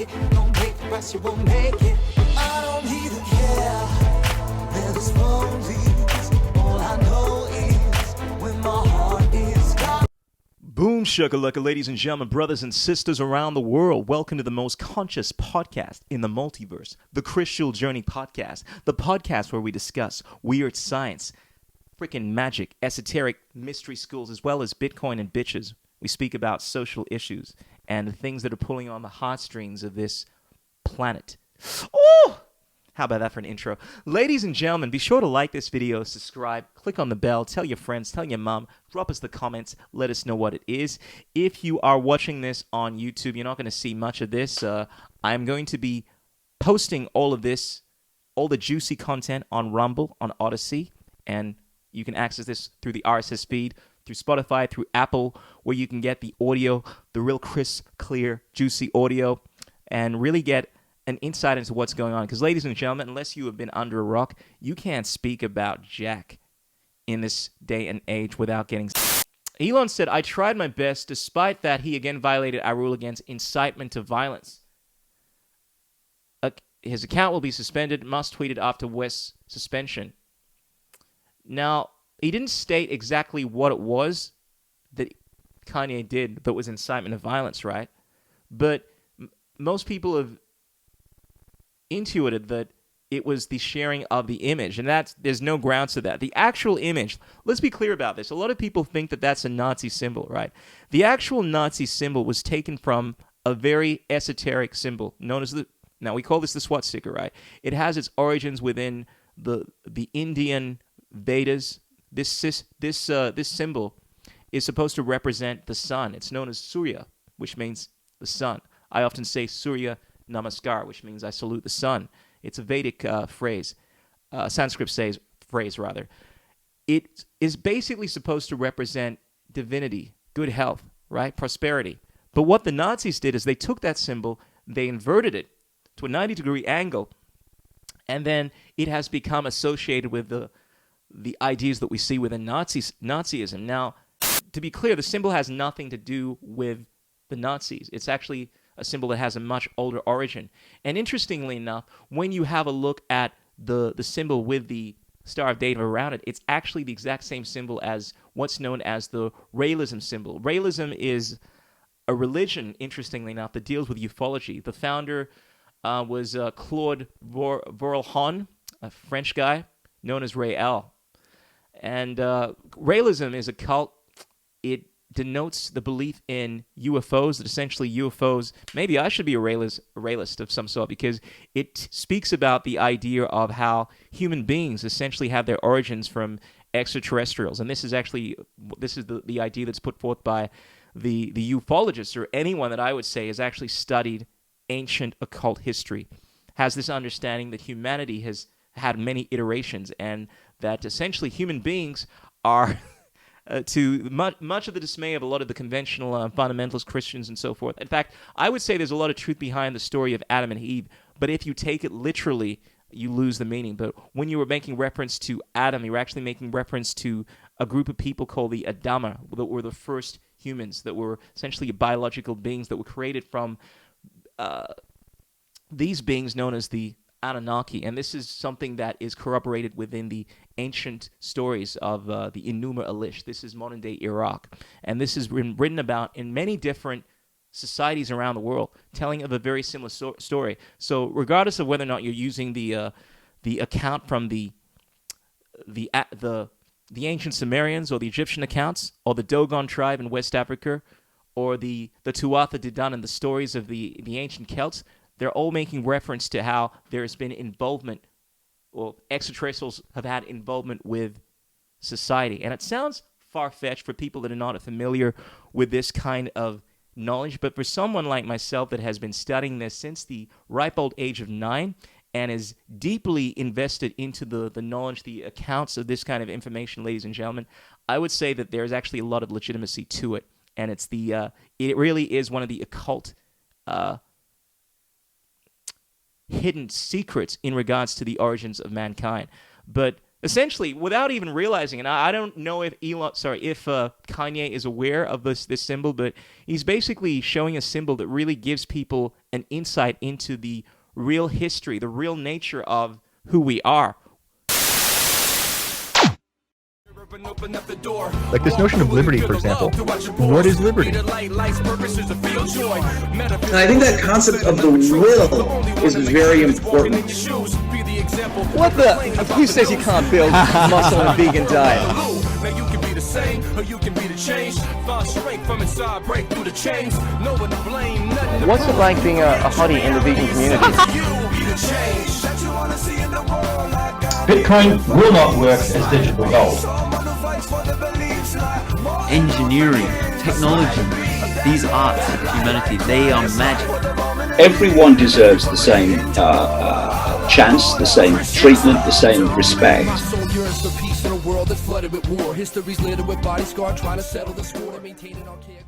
it. Don't break the rest, you won't make it. I don't even care where this road leads. All I know is when my heart is gone. Boom shakalaka, ladies and gentlemen, brothers and sisters around the world. Welcome to the most conscious podcast in the multiverse, the Krishool Journey podcast, the podcast where we discuss weird science, freaking magic, esoteric mystery schools, as well as Bitcoin and bitches. We speak about social issues and the things that are pulling on the heartstrings of this planet. Oh! How about that for an intro? Ladies and gentlemen, be sure to like this video, subscribe, click on the bell, tell your friends, tell your mom, drop us the comments, let us know what it is. If you are watching this on YouTube, you're not going to see much of this. I'm going to be posting all of this, all the juicy content on Rumble, on Odyssey, and you can access this through the RSS feed, through Spotify, through Apple, where you can get the audio, the real crisp, clear, juicy audio, and really get an insight into what's going on. Because, ladies and gentlemen, unless you have been under a rock, you can't speak about Jack in this day and age without getting... Elon said, I tried my best. Despite that, he again violated our rule against incitement to violence. His account will be suspended. Musk tweeted after West's suspension. Now, he didn't state exactly what it was that Kanye did that was incitement of violence, right? But most people have intuited that it was the sharing of the image, and there's no grounds to that. The actual image, let's be clear about this. A lot of people think that that's a Nazi symbol, right? The actual Nazi symbol was taken from a very esoteric symbol known as now we call this the swastika, right? It has its origins within the Indian Vedas. This symbol is supposed to represent the sun. It's known as Surya, which means the sun. I often say Surya Namaskar, which means I salute the sun. It's a Vedic phrase, Sanskrit phrase rather. It is basically supposed to represent divinity, good health, right? Prosperity. But what the Nazis did is they took that symbol, they inverted it to a 90-degree angle, and then it has become associated with the ideas that we see within Nazism. Now, to be clear, the symbol has nothing to do with the Nazis. It's actually a symbol that has a much older origin. And interestingly enough, when you have a look at the symbol with the Star of David around it, it's actually the exact same symbol as what's known as the Raelism symbol. Raelism is a religion, interestingly enough, that deals with ufology. The founder was Claude Vorilhon, a French guy known as Rael. And Raelism is a cult. It denotes the belief in UFOs, that essentially UFOs, maybe I should be a realist of some sort, because it speaks about the idea of how human beings essentially have their origins from extraterrestrials. And this is the idea that's put forth by the ufologists, or anyone that I would say has actually studied ancient occult history, has this understanding that humanity has had many iterations, and that essentially human beings are... to much of the dismay of a lot of the conventional fundamentalist Christians and so forth. In fact, I would say there's a lot of truth behind the story of Adam and Eve, but if you take it literally, you lose the meaning. But when you were making reference to Adam, you were actually making reference to a group of people called the Adama, that were the first humans, that were essentially biological beings that were created from these beings known as the Anunnaki, and this is something that is corroborated within the ancient stories of the Enuma Elish. This is modern-day Iraq, and this has been written about in many different societies around the world, telling of a very similar story. So, regardless of whether or not you're using the account from the ancient Sumerians or the Egyptian accounts, or the Dogon tribe in West Africa, or the Tuatha De Danann and the stories of the ancient Celts, they're all making reference to how there's been involvement, or extraterrestrials have had involvement with society. And it sounds far-fetched for people that are not familiar with this kind of knowledge, but for someone like myself that has been studying this since the ripe old age of 9 and is deeply invested into the knowledge, the accounts of this kind of information, ladies and gentlemen, I would say that there's actually a lot of legitimacy to it. And it's it really is one of the occult hidden secrets in regards to the origins of mankind. But Essentially, without even realizing, and I don't know if Kanye is aware of this symbol, but he's basically showing a symbol that really gives people an insight into the real history, the real nature of who we are. Like this notion of liberty, for example. What is liberty? And I think that concept of the will is very important. What the? Who says you can't build muscle on a vegan diet? What's it like being a hottie in the vegan community? Bitcoin will not work as digital gold. Engineering, technology, these arts of humanity, they are magic. Everyone deserves the same chance, the same treatment, the same respect. History's littered with war. History's littered with body scar, trying to settle the score and maintain an archaic